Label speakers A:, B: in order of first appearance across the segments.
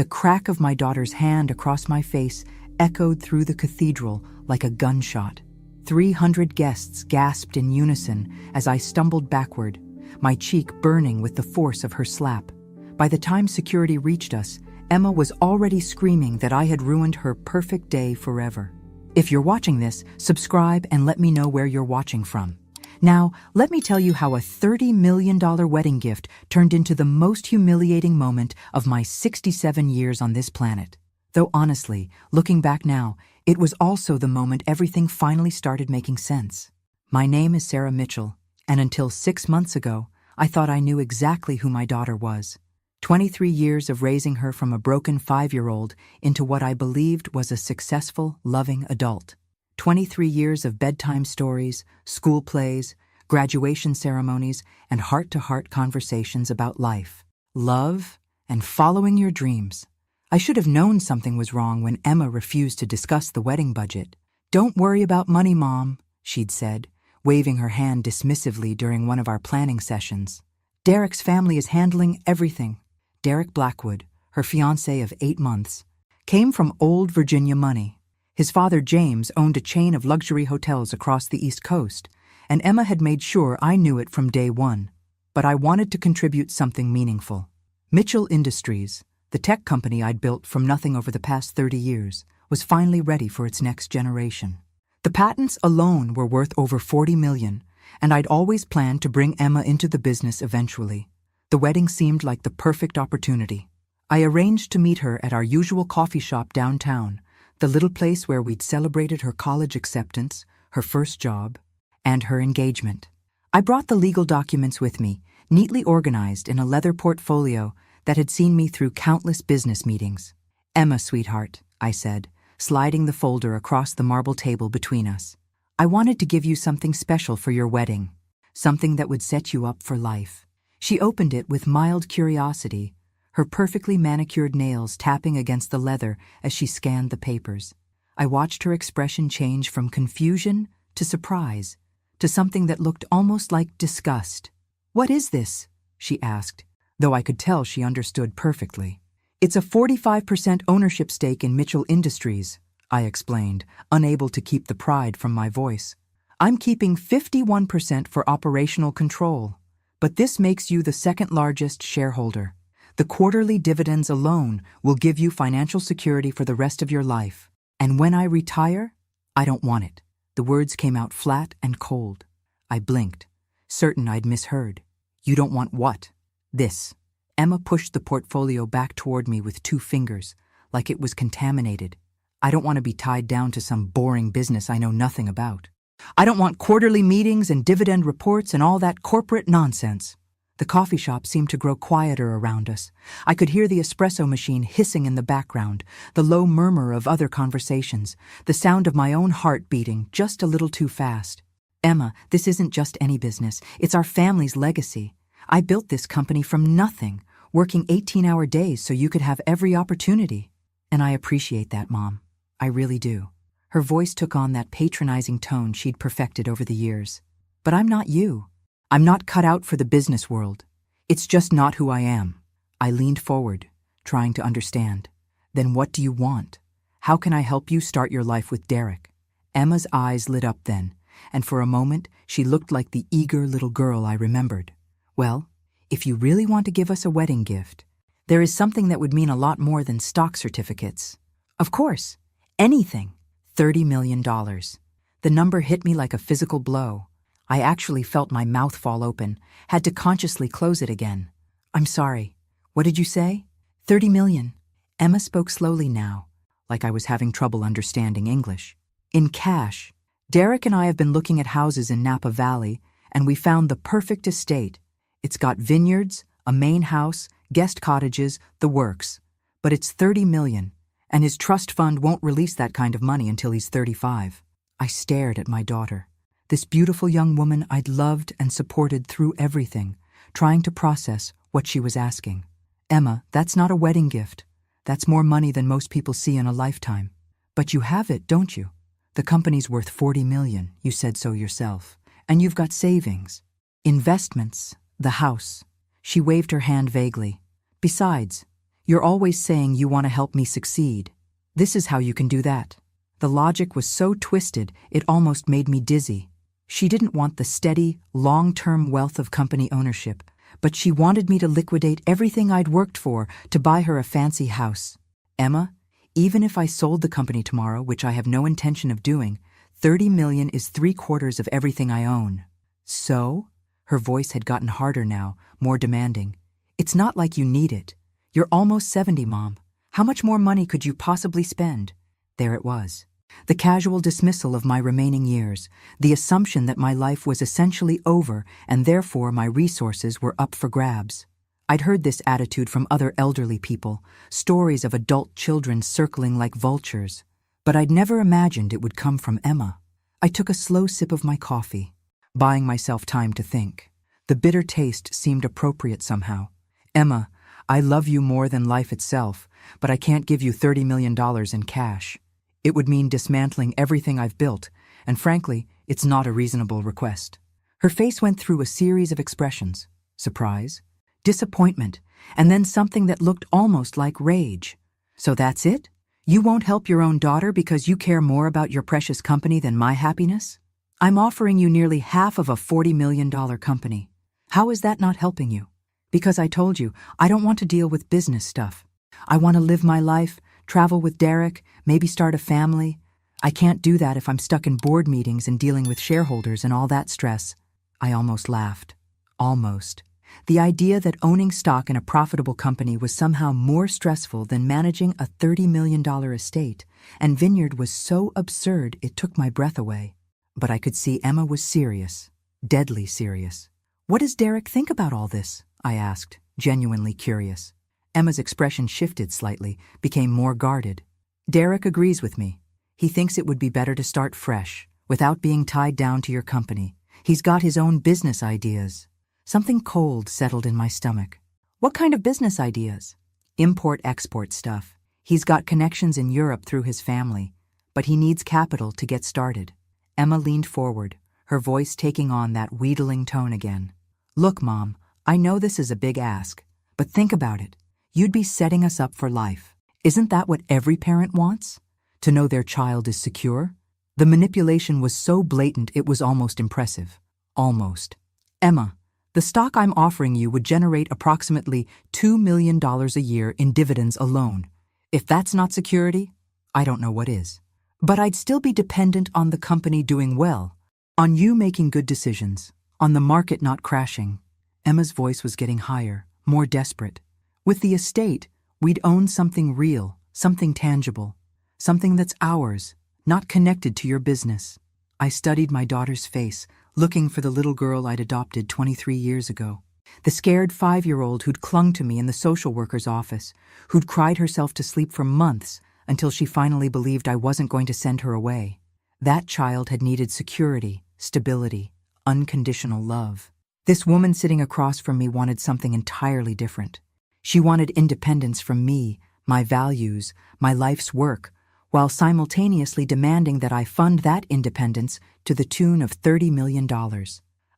A: The crack of my daughter's hand across my face echoed through the cathedral like a gunshot. 300 guests gasped in unison as I stumbled backward, my cheek burning with the force of her slap. By the time security reached us, Emma was already screaming that I had ruined her perfect day forever. If you're watching this, subscribe and let me know where you're watching from. Now, let me tell you how a $30 million wedding gift turned into the most humiliating moment of my 67 years on this planet. Though honestly, looking back now, it was also the moment everything finally started making sense. My name is Sarah Mitchell, and until 6 months ago, I thought I knew exactly who my daughter was. 23 years of raising her from a broken 5-year-old into what I believed was a successful, loving adult. 23 years of bedtime stories, school plays, graduation ceremonies, and heart-to-heart conversations about life, love, and following your dreams. I should have known something was wrong when Emma refused to discuss the wedding budget. "Don't worry about money, Mom," she'd said, waving her hand dismissively during one of our planning sessions. "Derek's family is handling everything." Derek Blackwood, her fiancé of 8 months, came from old Virginia money. His father, James, owned a chain of luxury hotels across the East Coast, and Emma had made sure I knew it from day one. But I wanted to contribute something meaningful. Mitchell Industries, the tech company I'd built from nothing over the past 30 years, was finally ready for its next generation. The patents alone were worth over $40 million, and I'd always planned to bring Emma into the business eventually. The wedding seemed like the perfect opportunity. I arranged to meet her at our usual coffee shop downtown, the little place where we'd celebrated her college acceptance, her first job, and her engagement. I brought the legal documents with me, neatly organized in a leather portfolio that had seen me through countless business meetings. "Emma, sweetheart," I said, sliding the folder across the marble table between us. "I wanted to give you something special for your wedding, something that would set you up for life." She opened it with mild curiosity, her perfectly manicured nails tapping against the leather as she scanned the papers. I watched her expression change from confusion to surprise, to something that looked almost like disgust. "What is this?" she asked, though I could tell she understood perfectly. "It's a 45% ownership stake in Mitchell Industries," I explained, unable to keep the pride from my voice. "I'm keeping 51% for operational control, but this makes you the second largest shareholder. The quarterly dividends alone will give you financial security for the rest of your life. And when I retire, I don't want it." The words came out flat and cold. I blinked, certain I'd misheard. "You don't want what?" "This." Emma pushed the portfolio back toward me with 2 fingers, like it was contaminated. "I don't want to be tied down to some boring business I know nothing about. I don't want quarterly meetings and dividend reports and all that corporate nonsense." The coffee shop seemed to grow quieter around us. I could hear the espresso machine hissing in the background, the low murmur of other conversations, the sound of my own heart beating just a little too fast. "Emma, this isn't just any business. It's our family's legacy. I built this company from nothing, working 18-hour days so you could have every opportunity. And I appreciate that, Mom. I really do." Her voice took on that patronizing tone she'd perfected over the years. "But I'm not you. I'm not cut out for the business world. It's just not who I am." I leaned forward, trying to understand. "Then what do you want? How can I help you start your life with Derek?" Emma's eyes lit up then, and for a moment she looked like the eager little girl I remembered. "Well, if you really want to give us a wedding gift, there is something that would mean a lot more than stock certificates." "Of course, anything." $30 million. The number hit me like a physical blow. I actually felt my mouth fall open, had to consciously close it again. "I'm sorry. What did you say?" $30 million. Emma spoke slowly now, like I was having trouble understanding English. "In cash. Derek and I have been looking at houses in Napa Valley, and we found the perfect estate. It's got vineyards, a main house, guest cottages, the works. But it's $30 million. And his trust fund won't release that kind of money until he's 35. I stared at my daughter, this beautiful young woman I'd loved and supported through everything, trying to process what she was asking. "Emma, that's not a wedding gift. That's more money than most people see in a lifetime. But you have it, don't you? The company's worth $40 million, you said so yourself. And you've got savings. Investments, the house." She waved her hand vaguely. "Besides, You're always saying you want to help me succeed. This is how you can do that." The logic was so twisted it almost made me dizzy. She didn't want the steady, long-term wealth of company ownership, but she wanted me to liquidate everything I'd worked for to buy her a fancy house. "Emma, even if I sold the company tomorrow, which I have no intention of doing, 30 million is 3/4 of everything I own." "So?" Her voice had gotten harder now, more demanding. "It's not like you need it. You're almost 70, Mom. How much more money could you possibly spend?" There it was. The casual dismissal of my remaining years, the assumption that my life was essentially over and therefore my resources were up for grabs. I'd heard this attitude from other elderly people, stories of adult children circling like vultures, but I'd never imagined it would come from Emma. I took a slow sip of my coffee, buying myself time to think. The bitter taste seemed appropriate somehow. "Emma, I love you more than life itself, but I can't give you $30 million in cash. It would mean dismantling everything I've built, and frankly, it's not a reasonable request." Her face went through a series of expressions: surprise, disappointment, and then something that looked almost like rage. "So that's it? You won't help your own daughter because you care more about your precious company than my happiness? I'm offering you nearly half of a $40 million company. How is that not helping you? Because I told you, I don't want to deal with business stuff. I want to live my life, travel with Derek, maybe start a family. I can't do that if I'm stuck in board meetings and dealing with shareholders and all that stress." I almost laughed. Almost. The idea that owning stock in a profitable company was somehow more stressful than managing a $30 million estate and vineyard was so absurd it took my breath away. But I could see Emma was serious, deadly serious. "What does Derek think about all this?" I asked, genuinely curious. Emma's expression shifted slightly, became more guarded. "Derek agrees with me. He thinks it would be better to start fresh, without being tied down to your company. He's got his own business ideas." Something cold settled in my stomach. "What kind of business ideas?" "Import-export stuff. He's got connections in Europe through his family, but he needs capital to get started." Emma leaned forward, her voice taking on that wheedling tone again. "Look, Mom, I know this is a big ask, but think about it. You'd be setting us up for life. Isn't that what every parent wants? To know their child is secure?" The manipulation was so blatant it was almost impressive. Almost. "Emma, the stock I'm offering you would generate approximately $2 million a year in dividends alone. If that's not security, I don't know what is. But I'd still be dependent on the company doing well, on you making good decisions, on the market not crashing." Emma's voice was getting higher, more desperate. "With the estate, we'd own something real, something tangible, something that's ours, not connected to your business." I studied my daughter's face, looking for the little girl I'd adopted 23 years ago. The scared 5-year-old who'd clung to me in the social worker's office, who'd cried herself to sleep for months until she finally believed I wasn't going to send her away. That child had needed security, stability, unconditional love. This woman sitting across from me wanted something entirely different. She wanted independence from me, my values, my life's work, while simultaneously demanding that I fund that independence to the tune of $30 million.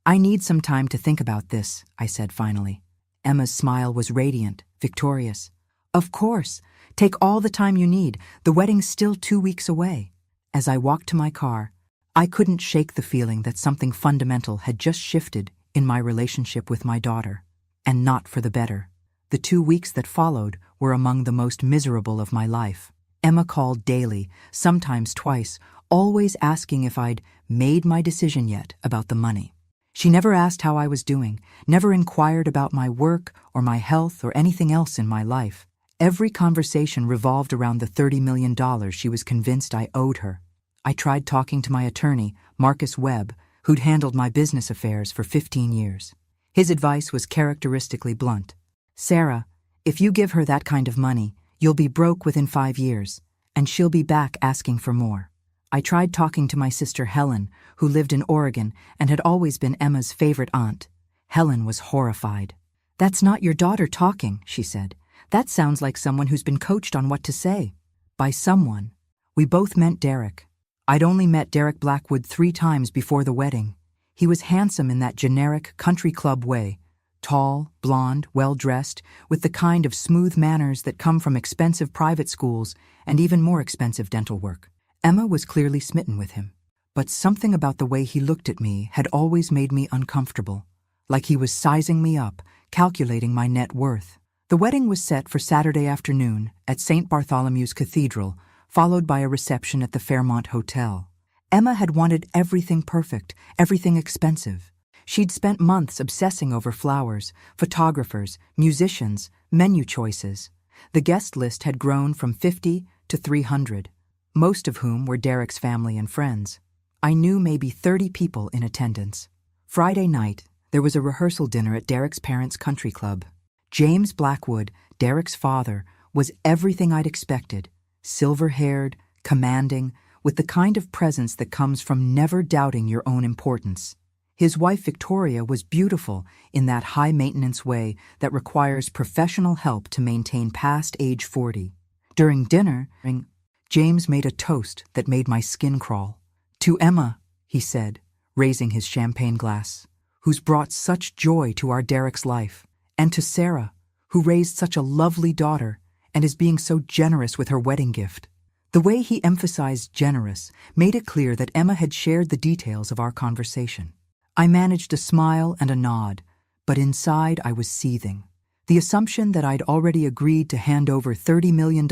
A: "I need some time to think about this," I said finally. Emma's smile was radiant, victorious. "Of course. Take all the time you need. The wedding's still 2 weeks away." As I walked to my car, I couldn't shake the feeling that something fundamental had just shifted in my relationship with my daughter, and not for the better. The 2 weeks that followed were among the most miserable of my life. Emma called daily, sometimes twice, always asking if I'd made my decision yet about the money. She never asked how I was doing, never inquired about my work or my health or anything else in my life. Every conversation revolved around the $30 million she was convinced I owed her. I tried talking to my attorney, Marcus Webb, who'd handled my business affairs for 15 years. His advice was characteristically blunt. "Sarah, if you give her that kind of money, you'll be broke within 5 years, and she'll be back asking for more." I tried talking to my sister Helen, who lived in Oregon and had always been Emma's favorite aunt. Helen was horrified. "That's not your daughter talking," she said. "That sounds like someone who's been coached on what to say." By someone, we both meant Derek. I'd only met Derek Blackwood 3 times before the wedding. He was handsome in that generic country club way, Tall, blonde, well-dressed, with the kind of smooth manners that come from expensive private schools and even more expensive dental work. Emma was clearly smitten with him. But something about the way he looked at me had always made me uncomfortable, like he was sizing me up, calculating my net worth. The wedding was set for Saturday afternoon at St. Bartholomew's Cathedral, followed by a reception at the Fairmont Hotel. Emma had wanted everything perfect, everything expensive. She'd spent months obsessing over flowers, photographers, musicians, menu choices. The guest list had grown from 50 to 300, most of whom were Derek's family and friends. I knew maybe 30 people in attendance. Friday night, there was a rehearsal dinner at Derek's parents' country club. James Blackwood, Derek's father, was everything I'd expected. Silver-haired, commanding, with the kind of presence that comes from never doubting your own importance. His wife Victoria was beautiful in that high-maintenance way that requires professional help to maintain past age 40. During dinner, James made a toast that made my skin crawl. "To Emma," he said, raising his champagne glass, "who's brought such joy to our Derek's life, and to Sarah, who raised such a lovely daughter and is being so generous with her wedding gift." The way he emphasized generous made it clear that Emma had shared the details of our conversation. I managed a smile and a nod, but inside I was seething. The assumption that I'd already agreed to hand over $30 million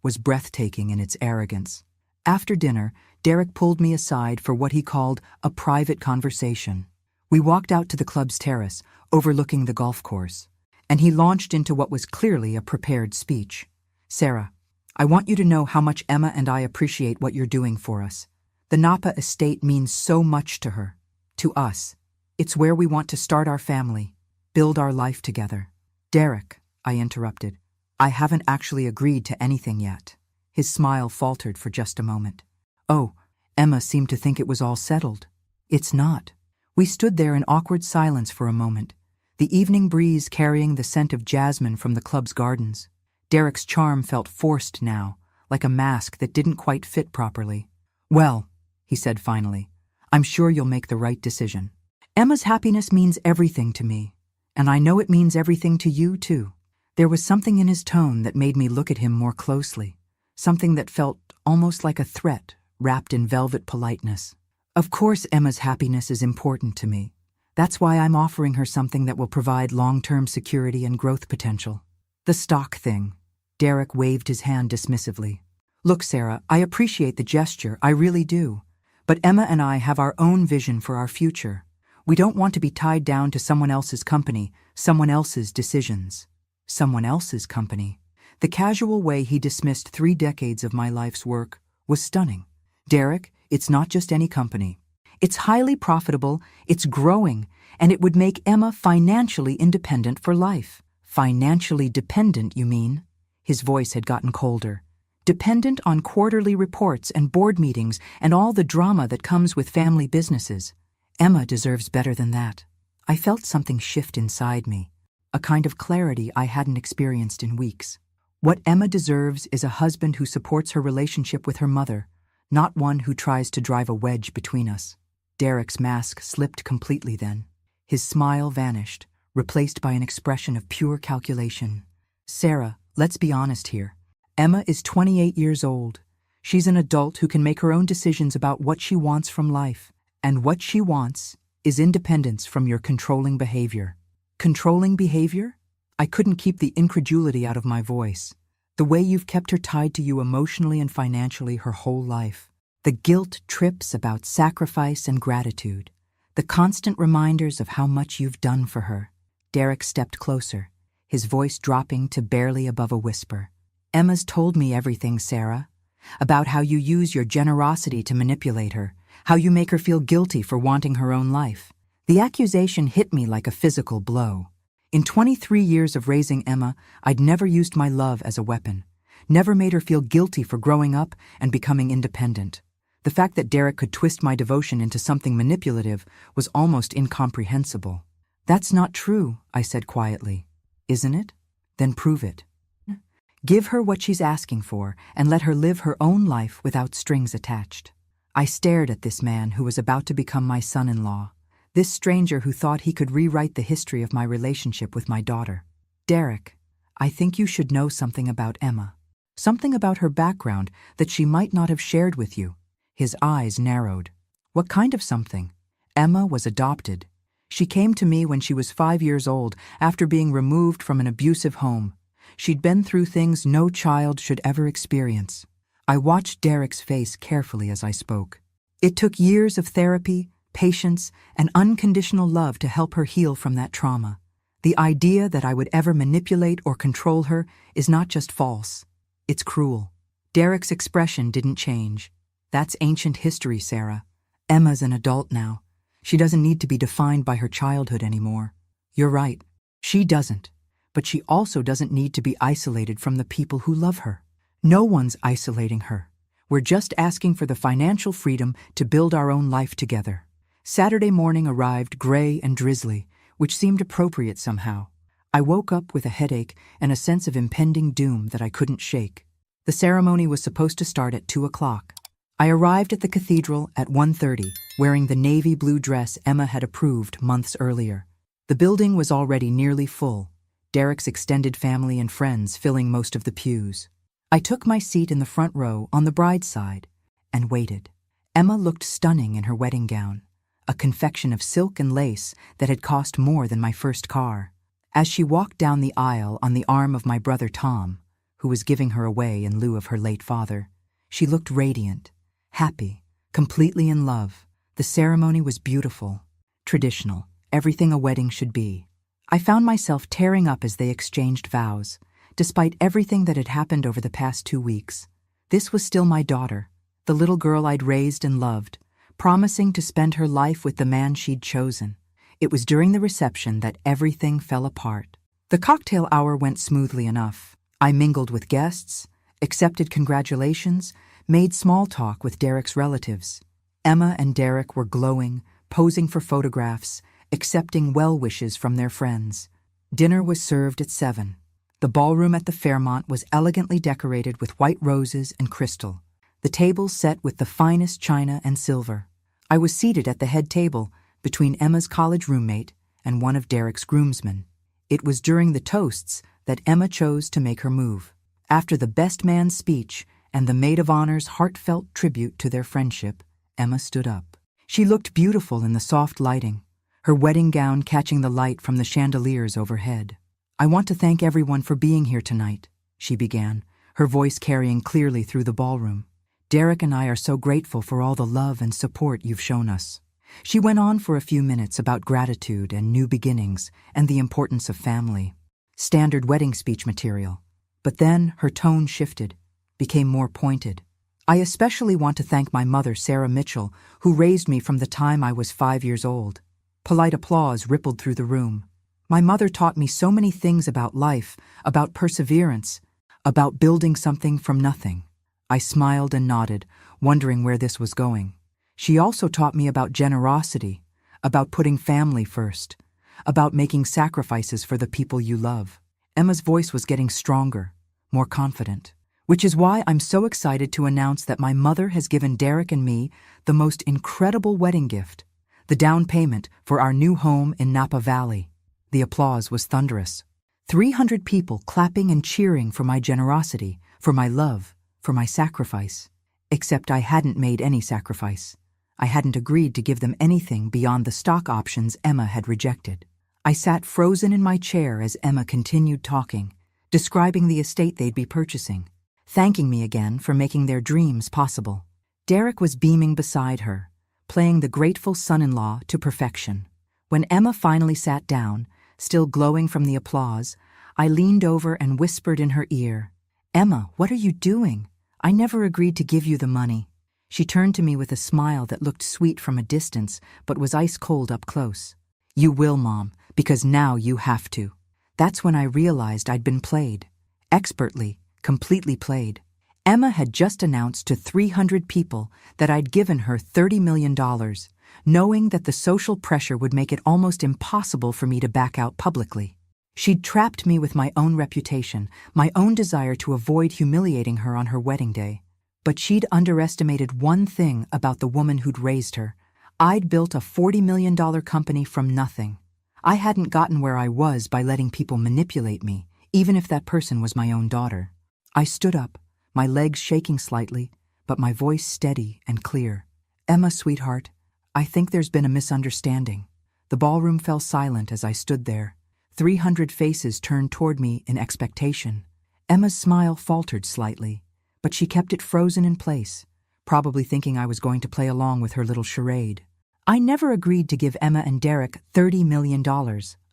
A: was breathtaking in its arrogance. After dinner, Derek pulled me aside for what he called a private conversation. We walked out to the club's terrace, overlooking the golf course, and he launched into what was clearly a prepared speech. "Sarah, I want you to know how much Emma and I appreciate what you're doing for us. The Napa estate means so much to her. To us. It's where we want to start our family, build our life together." "Derek," I interrupted, "I haven't actually agreed to anything yet." His smile faltered for just a moment. "Oh," Emma seemed to think it was all settled. "It's not." We stood there in awkward silence for a moment, the evening breeze carrying the scent of jasmine from the club's gardens. Derek's charm felt forced now, like a mask that didn't quite fit properly. "Well," he said finally, "I'm sure you'll make the right decision. Emma's happiness means everything to me, and I know it means everything to you, too." There was something in his tone that made me look at him more closely, something that felt almost like a threat wrapped in velvet politeness. "Of course Emma's happiness is important to me. That's why I'm offering her something that will provide long-term security and growth potential." "The stock thing." Derek waved his hand dismissively. "Look, Sarah, I appreciate the gesture, I really do. But Emma and I have our own vision for our future. We don't want to be tied down to someone else's company, someone else's decisions." "Someone else's company." The casual way he dismissed 3 decades of my life's work was stunning. "Derek, it's not just any company. It's highly profitable, it's growing, and it would make Emma financially independent for life." "Financially dependent, you mean?" His voice had gotten colder. "Dependent on quarterly reports and board meetings and all the drama that comes with family businesses. Emma deserves better than that." I felt something shift inside me, a kind of clarity I hadn't experienced in weeks. What Emma deserves is a husband who supports her relationship with her mother, not one who tries to drive a wedge between us. Derek's mask slipped completely then. His smile vanished, replaced by an expression of pure calculation. "Sarah, let's be honest here. Emma is 28 years old. She's an adult who can make her own decisions about what she wants from life. And what she wants is independence from your controlling behavior." "Controlling behavior?" I couldn't keep the incredulity out of my voice. "The way you've kept her tied to you emotionally and financially her whole life. The guilt trips about sacrifice and gratitude. The constant reminders of how much you've done for her." Derek stepped closer, his voice dropping to barely above a whisper. "Emma's told me everything, Sarah. About how you use your generosity to manipulate her, how you make her feel guilty for wanting her own life." The accusation hit me like a physical blow. In 23 years of raising Emma, I'd never used my love as a weapon, never made her feel guilty for growing up and becoming independent. The fact that Derek could twist my devotion into something manipulative was almost incomprehensible. "That's not true," I said quietly. "Isn't it? Then prove it. Give her what she's asking for and let her live her own life without strings attached." I stared at this man who was about to become my son-in-law. This stranger who thought he could rewrite the history of my relationship with my daughter. Derek, I think you should know something about Emma. Something about her background that she might not have shared with you. His eyes narrowed. What kind of something? Emma was adopted. She came to me when she was 5 years old after being removed from an abusive home. She'd been through things no child should ever experience. I watched Derek's face carefully as I spoke. It took years of therapy, patience, and unconditional love to help her heal from that trauma. The idea that I would ever manipulate or control her is not just false. It's cruel. Derek's expression didn't change. That's ancient history, Sarah. Emma's an adult now. She doesn't need to be defined by her childhood anymore. You're right. She doesn't. But she also doesn't need to be isolated from the people who love her. No one's isolating her. We're just asking for the financial freedom to build our own life together. Saturday morning arrived gray and drizzly, which seemed appropriate somehow. I woke up with a headache and a sense of impending doom that I couldn't shake. The ceremony was supposed to start at 2 o'clock. I arrived at the cathedral at 1:30, wearing the navy blue dress Emma had approved months earlier. The building was already nearly full, Derek's extended family and friends filling most of the pews. I took my seat in the front row on the bride's side and waited. Emma looked stunning in her wedding gown, a confection of silk and lace that had cost more than my first car. As she walked down the aisle on the arm of my brother Tom, who was giving her away in lieu of her late father, she looked radiant, happy, completely in love. The ceremony was beautiful, traditional, everything a wedding should be. I found myself tearing up as they exchanged vows, despite everything that had happened over the past 2 weeks. This was still my daughter, the little girl I'd raised and loved, promising to spend her life with the man she'd chosen. It was during the reception that everything fell apart. The cocktail hour went smoothly enough. I mingled with guests, accepted congratulations, made small talk with Derek's relatives. Emma and Derek were glowing, posing for photographs, accepting well wishes from their friends. Dinner was served at 7. The ballroom at the Fairmont was elegantly decorated with white roses and crystal, the tables set with the finest china and silver. I was seated at the head table between Emma's college roommate and one of Derek's groomsmen. It was during the toasts that Emma chose to make her move. After the best man's speech and the maid of honor's heartfelt tribute to their friendship, Emma stood up. She looked beautiful in the soft lighting, her wedding gown catching the light from the chandeliers overhead. "I want to thank everyone for being here tonight," she began, her voice carrying clearly through the ballroom. "Derek and I are so grateful for all the love and support you've shown us." She went on for a few minutes about gratitude and new beginnings and the importance of family. Standard wedding speech material. But then her tone shifted, became more pointed. "I especially want to thank my mother, Sarah Mitchell, who raised me from the time I was 5 years old." Polite applause rippled through the room. "My mother taught me so many things about life, about perseverance, about building something from nothing." I smiled and nodded, wondering where this was going. "She also taught me about generosity, about putting family first, about making sacrifices for the people you love." Emma's voice was getting stronger, more confident. "Which is why I'm so excited to announce that my mother has given Derek and me the most incredible wedding gift, the down payment for our new home in Napa Valley." The applause was thunderous. 300 people clapping and cheering for my generosity, for my love, for my sacrifice. Except I hadn't made any sacrifice. I hadn't agreed to give them anything beyond the stock options Emma had rejected. I sat frozen in my chair as Emma continued talking, describing the estate they'd be purchasing, thanking me again for making their dreams possible. Derek was beaming beside her, playing the grateful son-in-law to perfection. When Emma finally sat down, still glowing from the applause, I leaned over and whispered in her ear, "Emma, what are you doing? I never agreed to give you the money." She turned to me with a smile that looked sweet from a distance but was ice-cold up close. "You will, Mom, because now you have to." That's when I realized I'd been played. Expertly, completely played. Emma had just announced to 300 people that I'd given her $30 million, knowing that the social pressure would make it almost impossible for me to back out publicly. She'd trapped me with my own reputation, my own desire to avoid humiliating her on her wedding day. But she'd underestimated one thing about the woman who'd raised her. I'd built a $40 million company from nothing. I hadn't gotten where I was by letting people manipulate me, even if that person was my own daughter. I stood up, my legs shaking slightly, but my voice steady and clear. Emma, sweetheart, I think there's been a misunderstanding. The ballroom fell silent as I stood there. 300 faces turned toward me in expectation. Emma's smile faltered slightly, but she kept it frozen in place, probably thinking I was going to play along with her little charade. I never agreed to give Emma and Derek $30 million,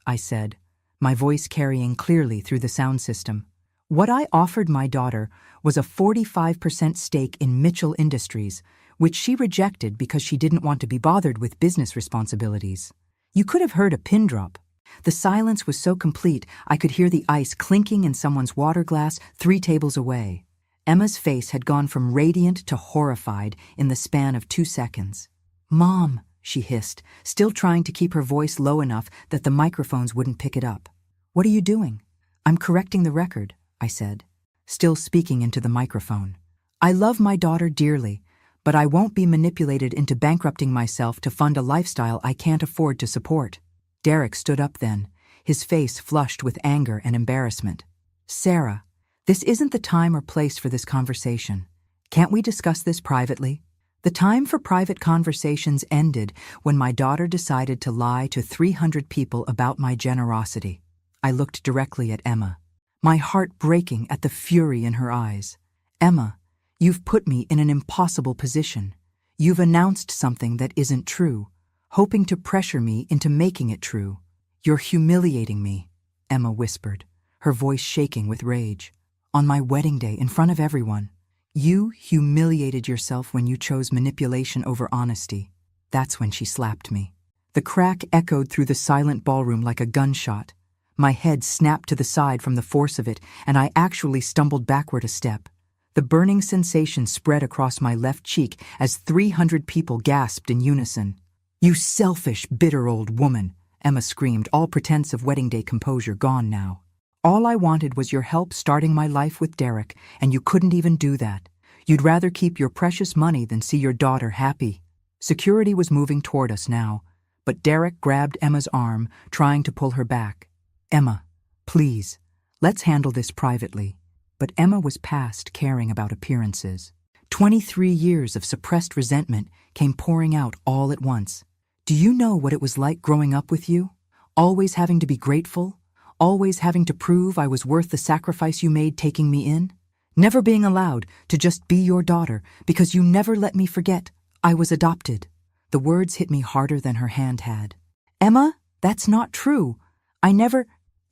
A: I said, my voice carrying clearly through the sound system. What I offered my daughter was a 45% stake in Mitchell Industries, which she rejected because she didn't want to be bothered with business responsibilities. You could have heard a pin drop. The silence was so complete I could hear the ice clinking in someone's water glass 3 tables away. Emma's face had gone from radiant to horrified in the span of 2 seconds. "Mom," she hissed, still trying to keep her voice low enough that the microphones wouldn't pick it up. "What are you doing?" "I'm correcting the record," I said, still speaking into the microphone. "I love my daughter dearly, but I won't be manipulated into bankrupting myself to fund a lifestyle I can't afford to support." Derek stood up then, his face flushed with anger and embarrassment. "Sarah, this isn't the time or place for this conversation. Can't we discuss this privately?" The time for private conversations ended when my daughter decided to lie to 300 people about my generosity. I looked directly at Emma, my heart breaking at the fury in her eyes. "Emma, you've put me in an impossible position. You've announced something that isn't true, hoping to pressure me into making it true. You're humiliating me," Emma whispered, her voice shaking with rage. "On my wedding day, in front of everyone. You humiliated yourself when you chose manipulation over honesty." That's when she slapped me. The crack echoed through the silent ballroom like a gunshot. My head snapped to the side from the force of it, and I actually stumbled backward a step. The burning sensation spread across my left cheek as 300 people gasped in unison. "You selfish, bitter old woman," Emma screamed, all pretense of wedding day composure gone now. "All I wanted was your help starting my life with Derek, and you couldn't even do that. You'd rather keep your precious money than see your daughter happy." Security was moving toward us now, but Derek grabbed Emma's arm, trying to pull her back. "Emma, please, let's handle this privately." But Emma was past caring about appearances. 23 years of suppressed resentment came pouring out all at once. "Do you know what it was like growing up with you? Always having to be grateful? Always having to prove I was worth the sacrifice you made taking me in? Never being allowed to just be your daughter because you never let me forget I was adopted." The words hit me harder than her hand had. "Emma, that's not true.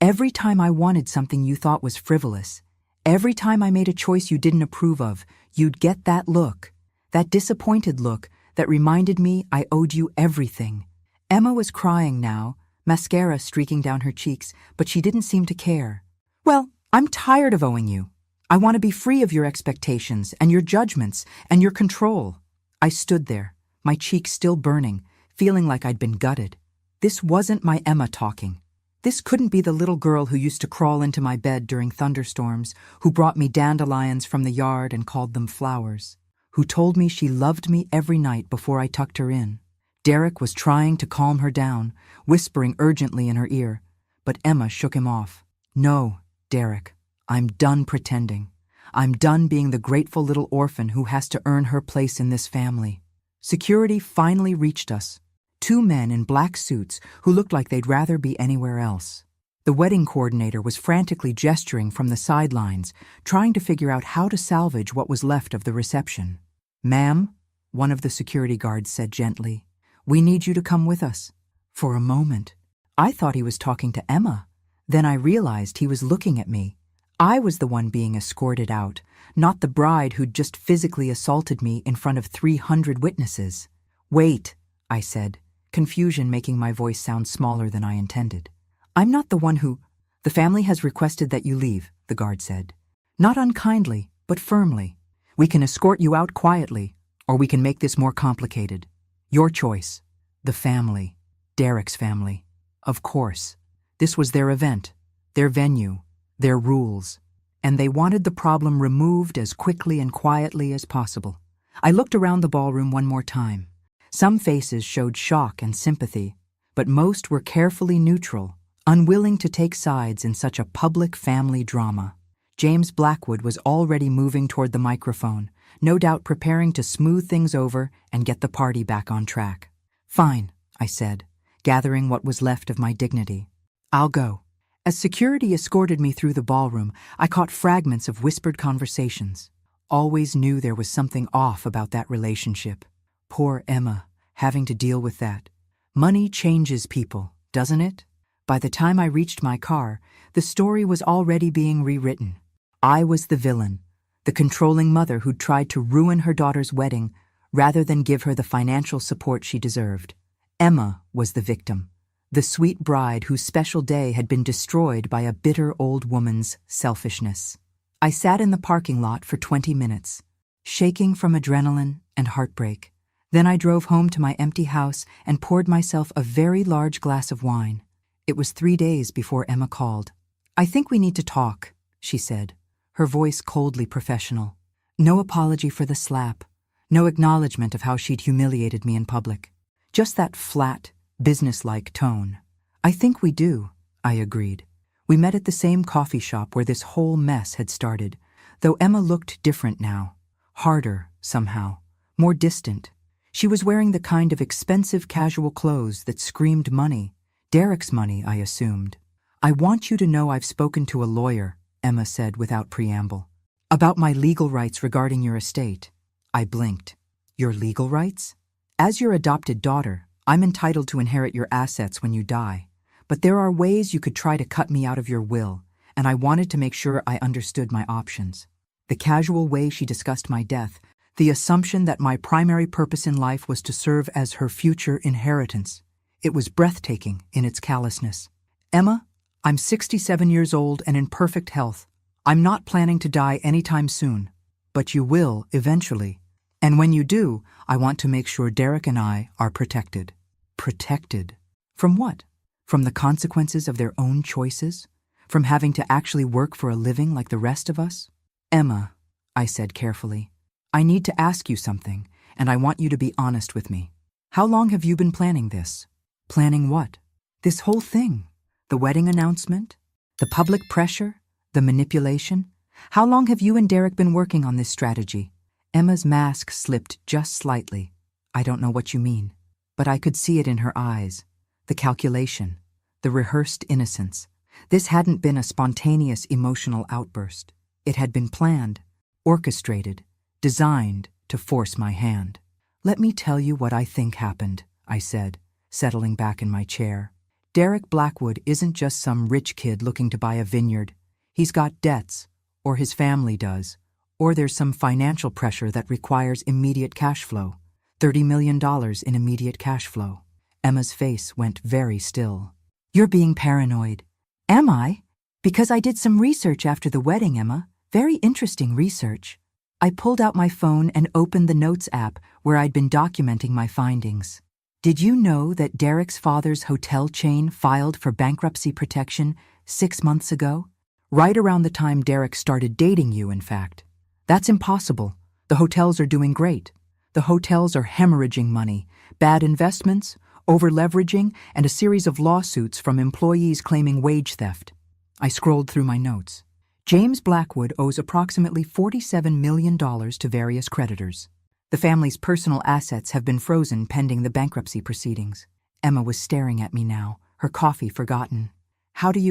A: Every time I wanted something you thought was frivolous, every time I made a choice you didn't approve of, you'd get that look, that disappointed look that reminded me I owed you everything." Emma was crying now, mascara streaking down her cheeks, but she didn't seem to care. "Well, I'm tired of owing you. I want to be free of your expectations and your judgments and your control." I stood there, my cheeks still burning, feeling like I'd been gutted. This wasn't my Emma talking. This couldn't be the little girl who used to crawl into my bed during thunderstorms, who brought me dandelions from the yard and called them flowers, who told me she loved me every night before I tucked her in. Derek was trying to calm her down, whispering urgently in her ear, but Emma shook him off. "No, Derek, I'm done pretending. I'm done being the grateful little orphan who has to earn her place in this family." Security finally reached us. 2 men in black suits who looked like they'd rather be anywhere else. The wedding coordinator was frantically gesturing from the sidelines, trying to figure out how to salvage what was left of the reception. "Ma'am," one of the security guards said gently, "we need you to come with us." For a moment, I thought he was talking to Emma. Then I realized he was looking at me. I was the one being escorted out, not the bride who'd just physically assaulted me in front of 300 witnesses. "Wait," I said, confusion making my voice sound smaller than I intended. "I'm not the one who—" "The family has requested that you leave," the guard said. "Not unkindly, but firmly. We can escort you out quietly, or we can make this more complicated. Your choice." The family. Derek's family. Of course. This was their event, their venue, their rules, and they wanted the problem removed as quickly and quietly as possible. I looked around the ballroom one more time. Some faces showed shock and sympathy, but most were carefully neutral, unwilling to take sides in such a public family drama. James Blackwood was already moving toward the microphone, no doubt preparing to smooth things over and get the party back on track. "Fine," I said, gathering what was left of my dignity. "I'll go." As security escorted me through the ballroom, I caught fragments of whispered conversations. Always knew there was something off about that relationship. Poor Emma, having to deal with that. Money changes people, doesn't it? By the time I reached my car, the story was already being rewritten. I was the villain, the controlling mother who'd tried to ruin her daughter's wedding rather than give her the financial support she deserved. Emma was the victim, the sweet bride whose special day had been destroyed by a bitter old woman's selfishness. I sat in the parking lot for 20 minutes, shaking from adrenaline and heartbreak. Then I drove home to my empty house and poured myself a very large glass of wine. It was 3 days before Emma called. "I think we need to talk," she said, her voice coldly professional. No apology for the slap, no acknowledgement of how she'd humiliated me in public. Just that flat, businesslike tone. "I think we do," I agreed. We met at the same coffee shop where this whole mess had started, though Emma looked different now. Harder, somehow. More distant. She was wearing the kind of expensive casual clothes that screamed money. Derek's money, I assumed. "I want you to know I've spoken to a lawyer," Emma said without preamble. "About my legal rights regarding your estate." I blinked. "Your legal rights? As your adopted daughter, I'm entitled to inherit your assets when you die. But there are ways you could try to cut me out of your will, and I wanted to make sure I understood my options." The casual way she discussed my death, the assumption that my primary purpose in life was to serve as her future inheritance. It was breathtaking in its callousness. "Emma, I'm 67 years old and in perfect health. I'm not planning to die anytime soon. But you will eventually. And when you do, I want to make sure Derek and I are protected." Protected? From what? From the consequences of their own choices? From having to actually work for a living like the rest of us? "Emma," I said carefully, "I need to ask you something, and I want you to be honest with me. How long have you been planning this?" "Planning what?" "This whole thing. The wedding announcement? The public pressure? The manipulation? How long have you and Derek been working on this strategy?" Emma's mask slipped just slightly. "I don't know what you mean." But I could see it in her eyes. The calculation. The rehearsed innocence. This hadn't been a spontaneous emotional outburst. It had been planned, orchestrated, designed to force my hand. "Let me tell you what I think happened," I said, settling back in my chair. "Derek Blackwood isn't just some rich kid looking to buy a vineyard. He's got debts, or his family does, or there's some financial pressure that requires immediate cash flow. $30 million in immediate cash flow." Emma's face went very still. "You're being paranoid." "Am I?" "Because I did some research after the wedding, Emma. Very interesting research." I pulled out my phone and opened the Notes app where I'd been documenting my findings. "Did you know that Derek's father's hotel chain filed for bankruptcy protection 6 months ago? Right around the time Derek started dating you, in fact. That's impossible. The hotels are doing great. The hotels are hemorrhaging money, bad investments, over-leveraging, and a series of lawsuits from employees claiming wage theft." I scrolled through my notes. James Blackwood owes approximately $47 million to various creditors. The family's personal assets have been frozen pending the bankruptcy proceedings. Emma was staring at me now, her coffee forgotten. How did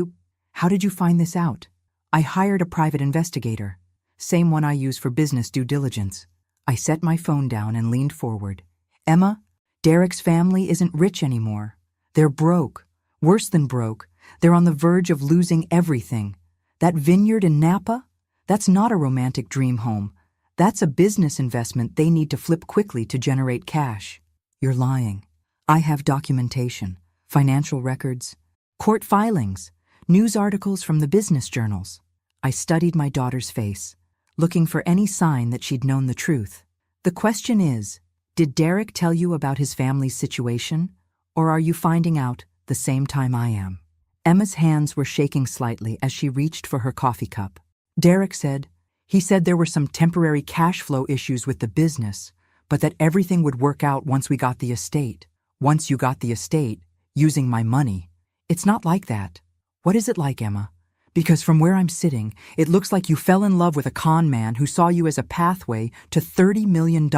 A: you find this out?" "I hired a private investigator. Same one I use for business due diligence." I set my phone down and leaned forward. "Emma, Derek's family isn't rich anymore. They're broke. Worse than broke. They're on the verge of losing everything. That vineyard in Napa? That's not a romantic dream home. That's a business investment they need to flip quickly to generate cash." "You're lying. I have documentation, financial records, court filings, news articles from the business journals." I studied my daughter's face, looking for any sign that she'd known the truth. "The question is, did Derek tell you about his family's situation, or are you finding out the same time I am?" Emma's hands were shaking slightly as she reached for her coffee cup. "Derek said, he said there were some temporary cash flow issues with the business, but that everything would work out once we got the estate. Once you got the estate, using my money. It's not like that. What is it like, Emma? Because from where I'm sitting, it looks like you fell in love with a con man who saw you as a pathway to $30 million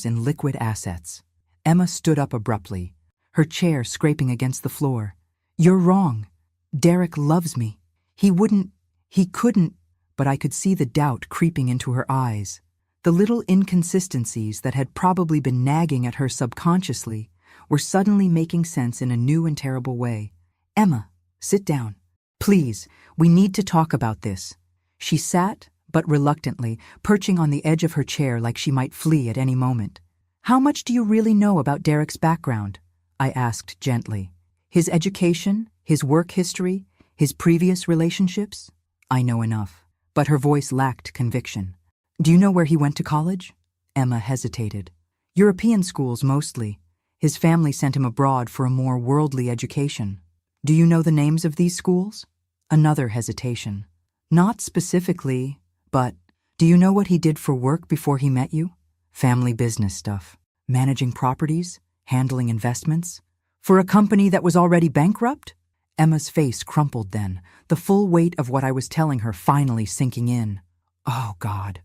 A: in liquid assets. Emma stood up abruptly, her chair scraping against the floor. You're wrong. Derek loves me. He couldn't, but I could see the doubt creeping into her eyes. The little inconsistencies that had probably been nagging at her subconsciously were suddenly making sense in a new and terrible way. Emma, sit down. Please, we need to talk about this. She sat, but reluctantly, perching on the edge of her chair like she might flee at any moment. How much do you really know about Derek's background? I asked gently. His education, his work history, his previous relationships? I know enough. But her voice lacked conviction. Do you know where he went to college? Emma hesitated. European schools mostly. His family sent him abroad for a more worldly education. Do you know the names of these schools? Another hesitation. Not specifically, but do you know what he did for work before he met you? Family business stuff. Managing properties, handling investments. For a company that was already bankrupt? Emma's face crumpled then, the full weight of what I was telling her finally sinking in. Oh God,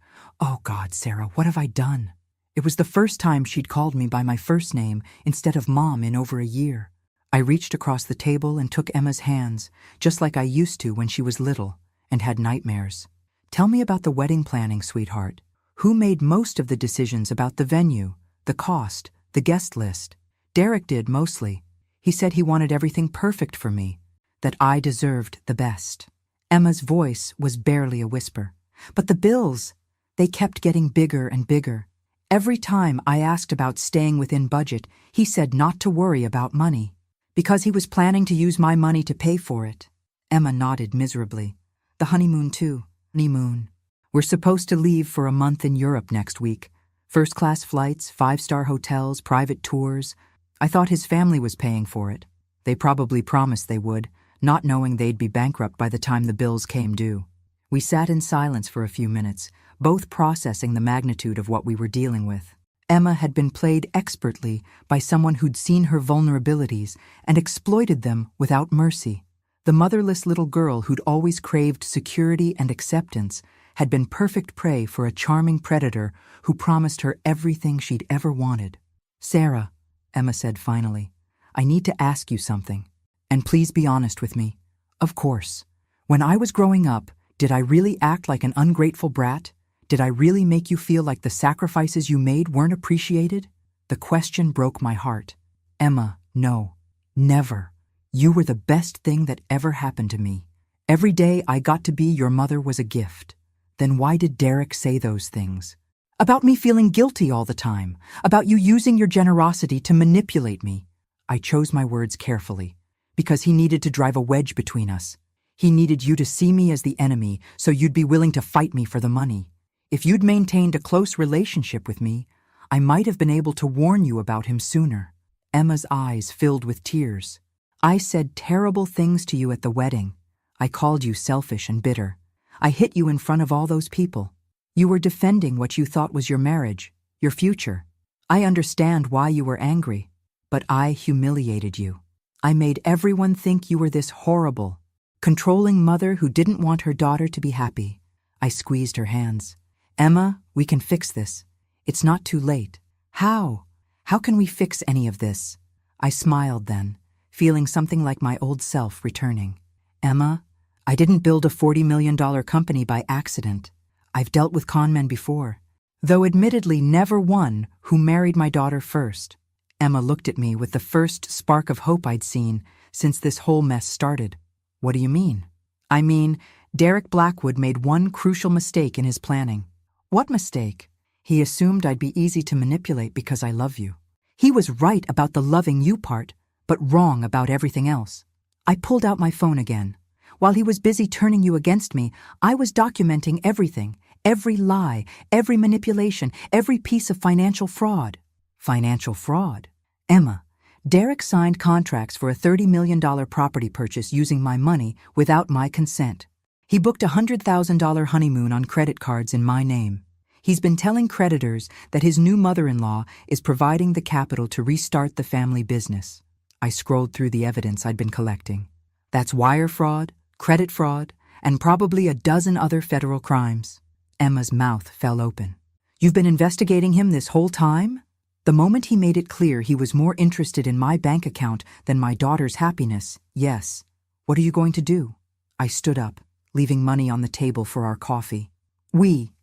A: Sarah, what have I done? It was the first time she'd called me by my first name instead of Mom in over a year. I reached across the table and took Emma's hands, just like I used to when she was little and had nightmares. Tell me about the wedding planning, sweetheart. Who made most of the decisions about the venue, the cost, the guest list? Derek did mostly. He said he wanted everything perfect for me, that I deserved the best. Emma's voice was barely a whisper. But the bills, they kept getting bigger and bigger. Every time I asked about staying within budget, he said not to worry about money, because he was planning to use my money to pay for it. Emma nodded miserably. The honeymoon too. Honeymoon. We're supposed to leave for a month in Europe next week. First-class flights, 5-star hotels, private tours. I thought his family was paying for it. They probably promised they would, not knowing they'd be bankrupt by the time the bills came due. We sat in silence for a few minutes, both processing the magnitude of what we were dealing with. Emma had been played expertly by someone who'd seen her vulnerabilities and exploited them without mercy. The motherless little girl who'd always craved security and acceptance had been perfect prey for a charming predator who promised her everything she'd ever wanted. Sarah, Emma said finally, I need to ask you something. And please be honest with me. Of course. When I was growing up, did I really act like an ungrateful brat? Did I really make you feel like the sacrifices you made weren't appreciated? The question broke my heart. Emma, no. Never. You were the best thing that ever happened to me. Every day I got to be your mother was a gift. Then why did Derek say those things? About me feeling guilty all the time. About you using your generosity to manipulate me. I chose my words carefully, because he needed to drive a wedge between us. He needed you to see me as the enemy so you'd be willing to fight me for the money. If you'd maintained a close relationship with me, I might have been able to warn you about him sooner. Emma's eyes filled with tears. I said terrible things to you at the wedding. I called you selfish and bitter. I hit you in front of all those people. You were defending what you thought was your marriage, your future. I understand why you were angry, but I humiliated you. I made everyone think you were this horrible, controlling mother who didn't want her daughter to be happy. I squeezed her hands. Emma, we can fix this. It's not too late. How? How can we fix any of this? I smiled then, feeling something like my old self returning. Emma, I didn't build a $40 million company by accident. I've dealt with con men before, though admittedly never one who married my daughter first. Emma looked at me with the first spark of hope I'd seen since this whole mess started. What do you mean? I mean, Derek Blackwood made one crucial mistake in his planning. What mistake? He assumed I'd be easy to manipulate because I love you. He was right about the loving you part, but wrong about everything else. I pulled out my phone again. While he was busy turning you against me, I was documenting everything, every lie, every manipulation, every piece of financial fraud. Financial fraud? Emma, Derek signed contracts for a $30 million property purchase using my money without my consent. He booked a $100,000 honeymoon on credit cards in my name. He's been telling creditors that his new mother-in-law is providing the capital to restart the family business. I scrolled through the evidence I'd been collecting. That's wire fraud, credit fraud, and probably a dozen other federal crimes. Emma's mouth fell open. You've been investigating him this whole time? The moment he made it clear he was more interested in my bank account than my daughter's happiness, yes. What are you going to do? I stood up, leaving money on the table for our coffee.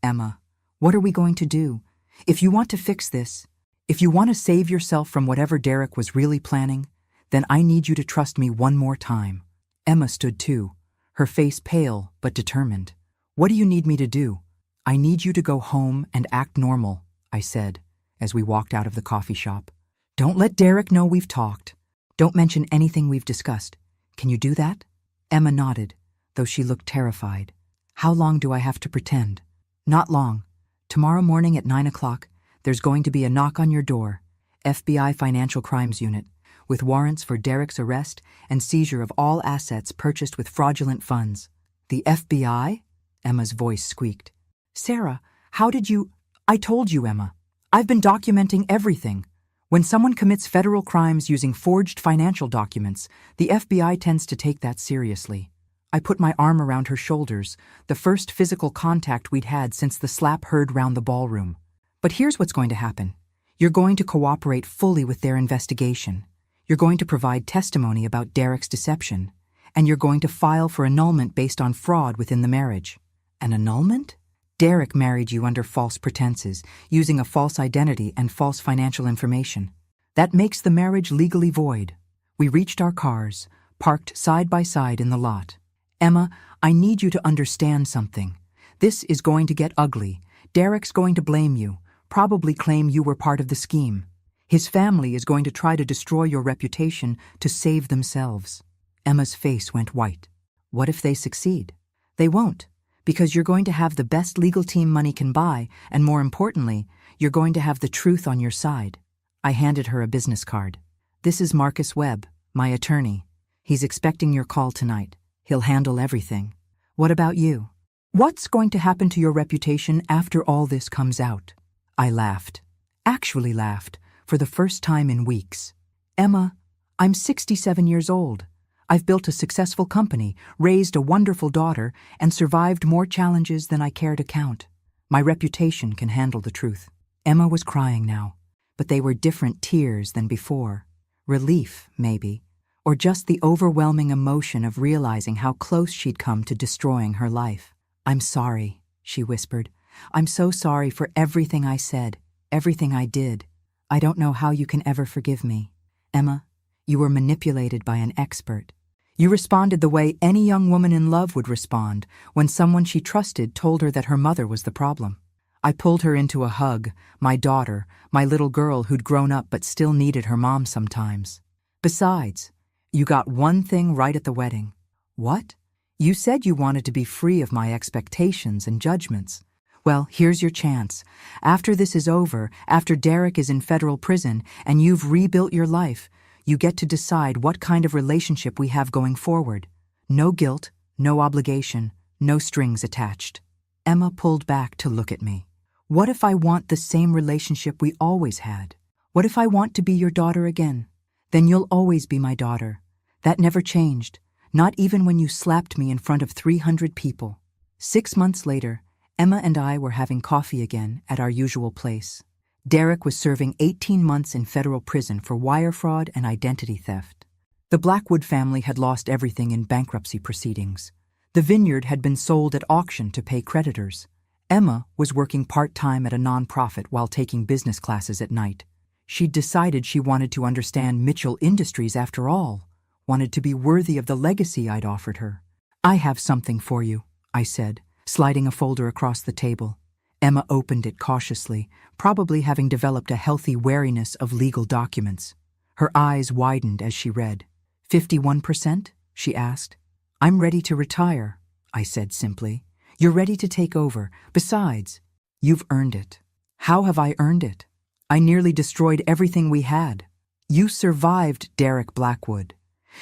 A: Emma, what are we going to do? If you want to fix this, if you want to save yourself from whatever Derek was really planning, then I need you to trust me one more time. Emma stood too, her face pale but determined. What do you need me to do? I need you to go home and act normal, I said, as we walked out of the coffee shop. Don't let Derek know we've talked. Don't mention anything we've discussed. Can you do that? Emma nodded, though she looked terrified. How long do I have to pretend? Not long. Tomorrow morning at 9 o'clock, there's going to be a knock on your door, FBI Financial Crimes Unit, with warrants for Derek's arrest and seizure of all assets purchased with fraudulent funds. The FBI? Emma's voice squeaked. Sarah, how did you… I told you, Emma. I've been documenting everything. When someone commits federal crimes using forged financial documents, the FBI tends to take that seriously. I put my arm around her shoulders, the first physical contact we'd had since the slap heard round the ballroom. But here's what's going to happen. You're going to cooperate fully with their investigation. You're going to provide testimony about Derek's deception. And you're going to file for annulment based on fraud within the marriage. An annulment? Derek married you under false pretenses, using a false identity and false financial information. That makes the marriage legally void. We reached our cars, parked side by side in the lot. Emma, I need you to understand something. This is going to get ugly. Derek's going to blame you, probably claim you were part of the scheme. His family is going to try to destroy your reputation to save themselves. Emma's face went white. What if they succeed? They won't. Because you're going to have the best legal team money can buy, and more importantly, you're going to have the truth on your side. I handed her a business card. This is Marcus Webb, my attorney. He's expecting your call tonight. He'll handle everything. What about you? What's going to happen to your reputation after all this comes out? I laughed. Actually laughed, for the first time in weeks. Emma, I'm 67 years old. I've built a successful company, raised a wonderful daughter, and survived more challenges than I care to count. My reputation can handle the truth. Emma was crying now, but they were different tears than before. Relief, maybe, or just the overwhelming emotion of realizing how close she'd come to destroying her life. I'm sorry, she whispered. I'm so sorry for everything I said, everything I did. I don't know how you can ever forgive me. Emma, you were manipulated by an expert. You responded the way any young woman in love would respond when someone she trusted told her that her mother was the problem. I pulled her into a hug, my daughter, my little girl who'd grown up but still needed her mom sometimes. Besides, you got one thing right at the wedding. What? You said you wanted to be free of my expectations and judgments. Well, here's your chance. After this is over, after Derek is in federal prison and you've rebuilt your life, you get to decide what kind of relationship we have going forward. No guilt, no obligation, no strings attached. Emma pulled back to look at me. What if I want the same relationship we always had? What if I want to be your daughter again? Then you'll always be my daughter. That never changed, not even when you slapped me in front of 300 people. 6 months later, Emma and I were having coffee again at our usual place. Derek was serving 18 months in federal prison for wire fraud and identity theft. The Blackwood family had lost everything in bankruptcy proceedings. The vineyard had been sold at auction to pay creditors. Emma was working part-time at a nonprofit while taking business classes at night. She'd decided she wanted to understand Mitchell Industries after all, wanted to be worthy of the legacy I'd offered her. I have something for you, I said, sliding a folder across the table. Emma opened it cautiously, probably having developed a healthy wariness of legal documents. Her eyes widened as she read. 51%? She asked. I'm ready to retire, I said simply. You're ready to take over. Besides, you've earned it. How have I earned it? I nearly destroyed everything we had. You survived Derek Blackwood.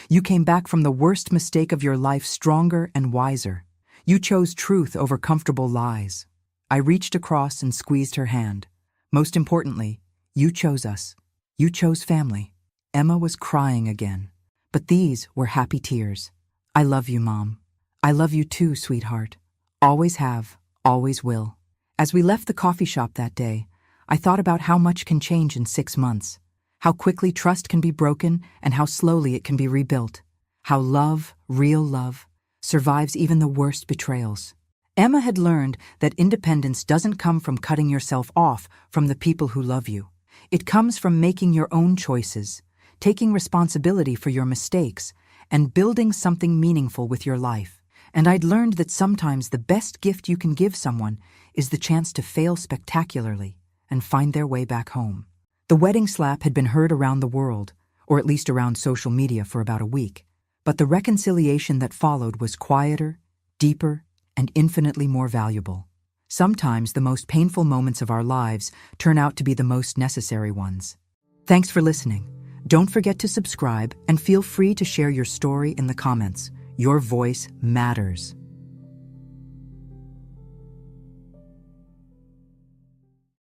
A: You came back from the worst mistake of your life stronger and wiser. You chose truth over comfortable lies. I reached across and squeezed her hand. Most importantly, you chose us. You chose family. Emma was crying again, but these were happy tears. I love you, Mom. I love you too, sweetheart. Always have, always will. As we left the coffee shop that day, I thought about how much can change in 6 months, how quickly trust can be broken and how slowly it can be rebuilt, how love, real love, survives even the worst betrayals. Emma had learned that independence doesn't come from cutting yourself off from the people who love you. It comes from making your own choices, taking responsibility for your mistakes, and building something meaningful with your life. And I'd learned that sometimes the best gift you can give someone is the chance to fail spectacularly and find their way back home. The wedding slap had been heard around the world, or at least around social media, for about a week. But the reconciliation that followed was quieter, deeper, and infinitely more valuable. Sometimes the most painful moments of our lives turn out to be the most necessary ones. Thanks for listening. Don't forget to subscribe and feel free to share your story in the comments. Your voice matters.